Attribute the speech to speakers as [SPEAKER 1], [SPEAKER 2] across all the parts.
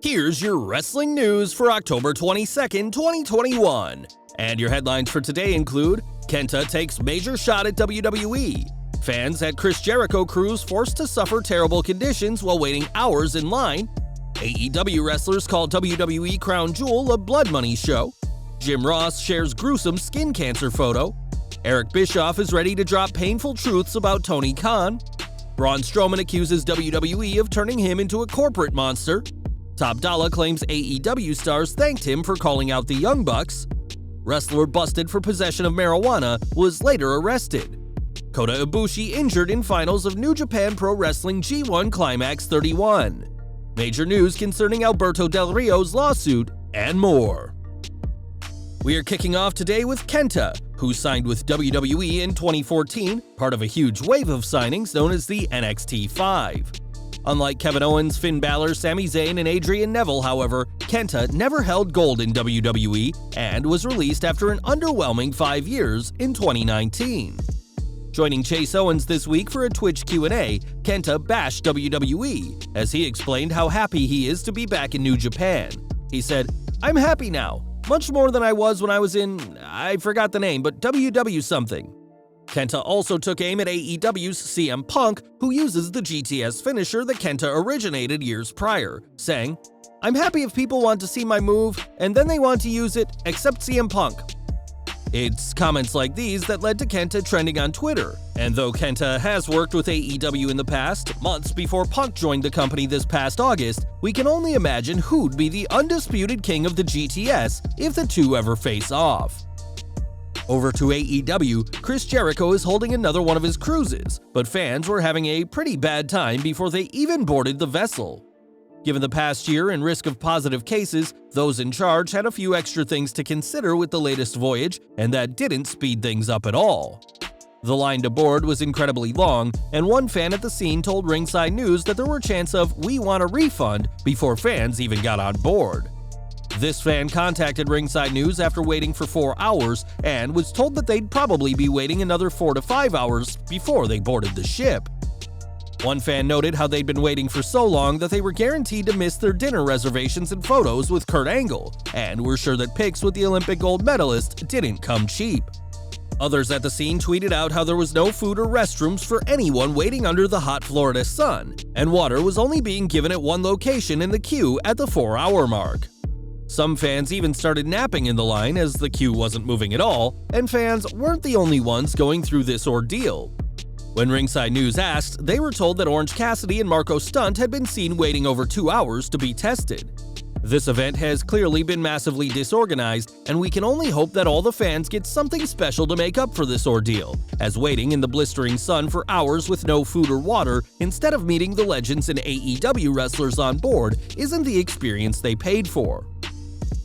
[SPEAKER 1] Here's your wrestling news for October 22nd, 2021. And your headlines for today include: KENTA takes major shot at WWE. Fans at Chris Jericho cruise forced to suffer terrible conditions while waiting hours in line. AEW wrestlers call WWE Crown Jewel a blood money show. Jim Ross shares gruesome skin cancer photo. Eric Bischoff is ready to drop painful truths about Tony Khan. Braun Strowman accuses WWE of turning him into a corporate monster. Top Dolla claims AEW stars thanked him for calling out the Young Bucks. Wrestler busted for possession of marijuana was later arrested. Kota Ibushi injured in finals of New Japan Pro Wrestling G1 Climax 31. Major news concerning Alberto Del Rio's lawsuit, and more. We are kicking off today with KENTA, who signed with WWE in 2014, part of a huge wave of signings known as the NXT 5. Unlike Kevin Owens, Finn Balor, Sami Zayn, and Adrian Neville, however, KENTA never held gold in WWE and was released after an underwhelming 5 years in 2019. Joining Chase Owens this week for a Twitch Q&A, KENTA bashed WWE as he explained how happy he is to be back in New Japan. He said, "I'm happy now, much more than I was when I was in, I forgot the name, but WW something." KENTA also took aim at AEW's CM Punk, who uses the GTS finisher that KENTA originated years prior, saying, "I'm happy if people want to see my move, and then they want to use it, except CM Punk." It's comments like these that led to KENTA trending on Twitter, and though KENTA has worked with AEW in the past, months before Punk joined the company this past August, we can only imagine who'd be the undisputed king of the GTS if the two ever face off. Over to AEW, Chris Jericho is holding another one of his cruises, but fans were having a pretty bad time before they even boarded the vessel. Given the past year and risk of positive cases, those in charge had a few extra things to consider with the latest voyage, and that didn't speed things up at all. The line to board was incredibly long, and one fan at the scene told Ringside News that there were chants of "we want a refund" before fans even got on board. This fan contacted Ringside News after waiting for 4 hours and was told that they'd probably be waiting another 4 to 5 hours before they boarded the ship. One fan noted how they'd been waiting for so long that they were guaranteed to miss their dinner reservations and photos with Kurt Angle, and were sure that pics with the Olympic gold medalist didn't come cheap. Others at the scene tweeted out how there was no food or restrooms for anyone waiting under the hot Florida sun, and water was only being given at one location in the queue at the 4-hour mark. Some fans even started napping in the line as the queue wasn't moving at all, and fans weren't the only ones going through this ordeal. When Ringside News asked, they were told that Orange Cassidy and Marco Stunt had been seen waiting over 2 hours to be tested. This event has clearly been massively disorganized, and we can only hope that all the fans get something special to make up for this ordeal, as waiting in the blistering sun for hours with no food or water instead of meeting the legends and AEW wrestlers on board isn't the experience they paid for.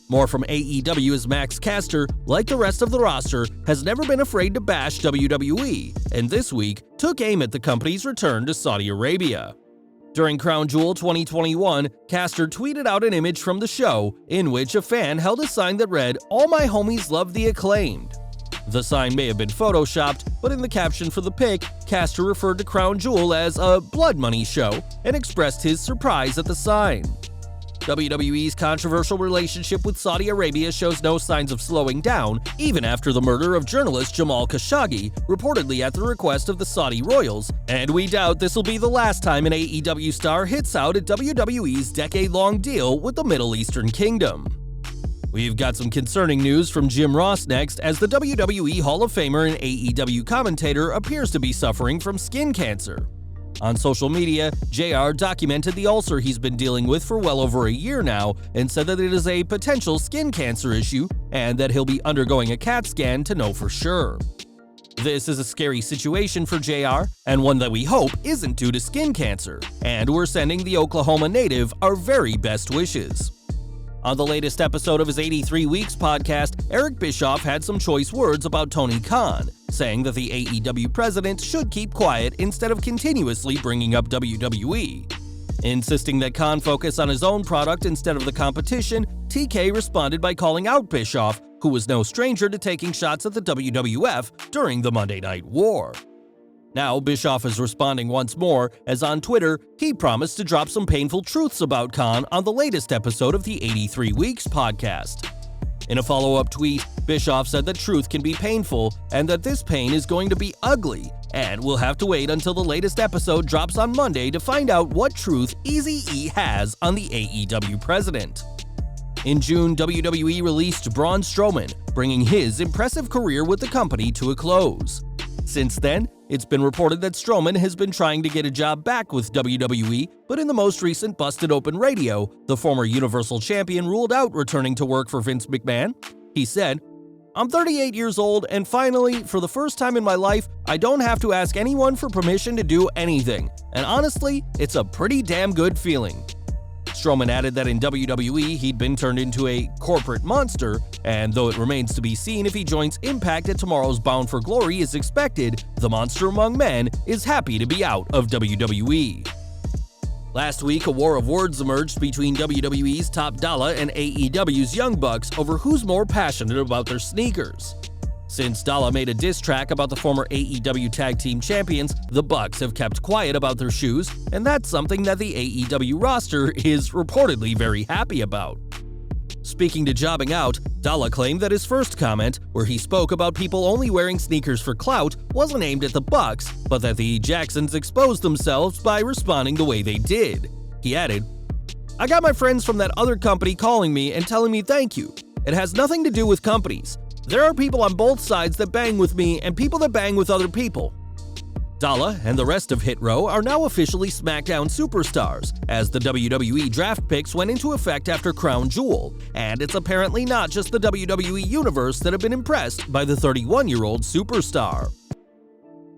[SPEAKER 1] More from AEW's Max Caster, like the rest of the roster, has never been afraid to bash WWE, and this week took aim at the company's return to Saudi Arabia. During Crown Jewel 2021, Caster tweeted out an image from the show in which a fan held a sign that read, "All my homies love the Acclaimed." The sign may have been photoshopped, but in the caption for the pic, Caster referred to Crown Jewel as a blood money show and expressed his surprise at the sign. WWE's controversial relationship with Saudi Arabia shows no signs of slowing down, even after the murder of journalist Jamal Khashoggi, reportedly at the request of the Saudi royals, and we doubt this will be the last time an AEW star hits out at WWE's decade-long deal with the Middle Eastern Kingdom. We've got some concerning news from Jim Ross next, as the WWE Hall of Famer and AEW commentator appears to be suffering from skin cancer. On social media, JR documented the ulcer he's been dealing with for well over a year now and said that it is a potential skin cancer issue and that he'll be undergoing a CAT scan to know for sure. This is a scary situation for JR, and one that we hope isn't due to skin cancer, and we're sending the Oklahoma native our very best wishes. On the latest episode of his 83 Weeks podcast, Eric Bischoff had some choice words about Tony Khan, saying that the AEW president should keep quiet instead of continuously bringing up WWE. Insisting that Khan focus on his own product instead of the competition, TK responded by calling out Bischoff, who was no stranger to taking shots at the WWF during the Monday Night War. Now Bischoff is responding once more, as on Twitter, he promised to drop some painful truths about Khan on the latest episode of the 83 Weeks podcast. In a follow-up tweet, Bischoff said that truth can be painful and that this pain is going to be ugly, and we'll have to wait until the latest episode drops on Monday to find out what truth Eazy-E has on the AEW president. In June, WWE released Braun Strowman, bringing his impressive career with the company to a close. Since then, it's been reported that Strowman has been trying to get a job back with WWE, but in the most recent Busted Open Radio, the former Universal Champion ruled out returning to work for Vince McMahon. He said, "I'm 38 years old, and finally, for the first time in my life, I don't have to ask anyone for permission to do anything. And honestly, it's a pretty damn good feeling." Strowman added that in WWE, he'd been turned into a corporate monster, and though it remains to be seen if he joins Impact at tomorrow's Bound for Glory as expected, the monster among men is happy to be out of WWE. Last week, a war of words emerged between WWE's Top Dolla and AEW's Young Bucks over who's more passionate about their sneakers. Since Dolla made a diss track about the former AEW Tag Team Champions, the Bucks have kept quiet about their shoes, and that's something that the AEW roster is reportedly very happy about. Speaking to Jobbing Out, Dolla claimed that his first comment, where he spoke about people only wearing sneakers for clout, wasn't aimed at the Bucks, but that the Jacksons exposed themselves by responding the way they did. He added, "I got my friends from that other company calling me and telling me thank you. It has nothing to do with companies. There are people on both sides that bang with me and people that bang with other people." Dolla and the rest of Hit Row are now officially SmackDown superstars, as the WWE draft picks went into effect after Crown Jewel, and it's apparently not just the WWE Universe that have been impressed by the 31-year-old superstar.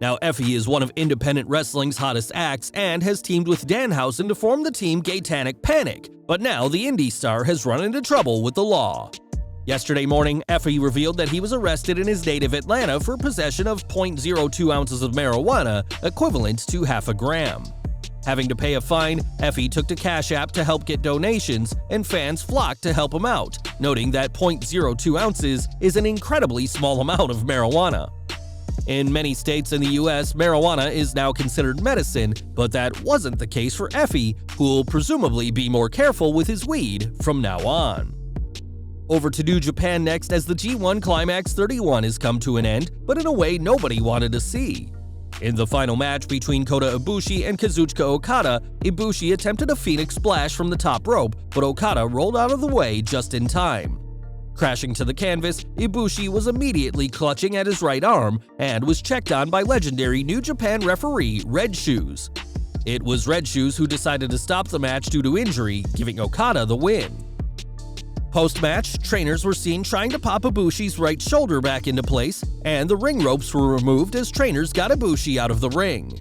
[SPEAKER 1] Now, Effie is one of independent wrestling's hottest acts and has teamed with Danhausen to form the team Gatanic Panic, but now the indie star has run into trouble with the law. Yesterday morning, Effie revealed that he was arrested in his native Atlanta for possession of 0.02 ounces of marijuana, equivalent to half a gram. Having to pay a fine, Effie took to Cash App to help get donations, and fans flocked to help him out, noting that 0.02 ounces is an incredibly small amount of marijuana. In many states in the US, marijuana is now considered medicine, but that wasn't the case for Effie, who'll presumably be more careful with his weed from now on. Over to New Japan next, as the G1 Climax 31 has come to an end, but in a way nobody wanted to see. In the final match between Kota Ibushi and Kazuchika Okada, Ibushi attempted a Phoenix Splash from the top rope, but Okada rolled out of the way just in time. Crashing to the canvas, Ibushi was immediately clutching at his right arm and was checked on by legendary New Japan referee Red Shoes. It was Red Shoes who decided to stop the match due to injury, giving Okada the win. Post-match, trainers were seen trying to pop Ibushi's right shoulder back into place, and the ring ropes were removed as trainers got Ibushi out of the ring.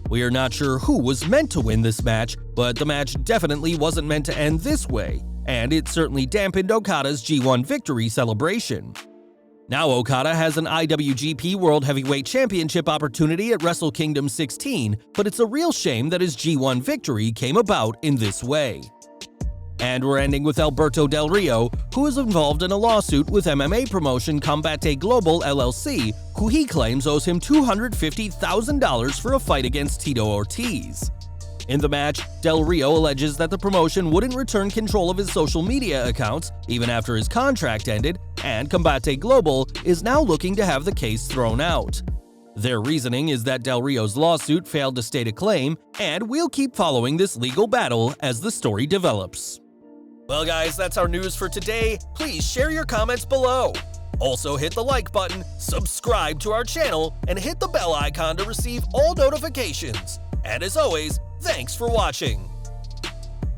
[SPEAKER 1] We are not sure who was meant to win this match, but the match definitely wasn't meant to end this way, and it certainly dampened Okada's G1 victory celebration. Now Okada has an IWGP World Heavyweight Championship opportunity at Wrestle Kingdom 16, but it's a real shame that his G1 victory came about in this way. And we're ending with Alberto Del Rio, who is involved in a lawsuit with MMA promotion Combate Global LLC, who he claims owes him $250,000 for a fight against Tito Ortiz. In the match, Del Rio alleges that the promotion wouldn't return control of his social media accounts even after his contract ended, and Combate Global is now looking to have the case thrown out. Their reasoning is that Del Rio's lawsuit failed to state a claim, and we'll keep following this legal battle as the story develops. Well guys, that's our news for today. Please share your comments below. Also hit the like button, subscribe to our channel, and hit the bell icon to receive all notifications. And as always, thanks for watching.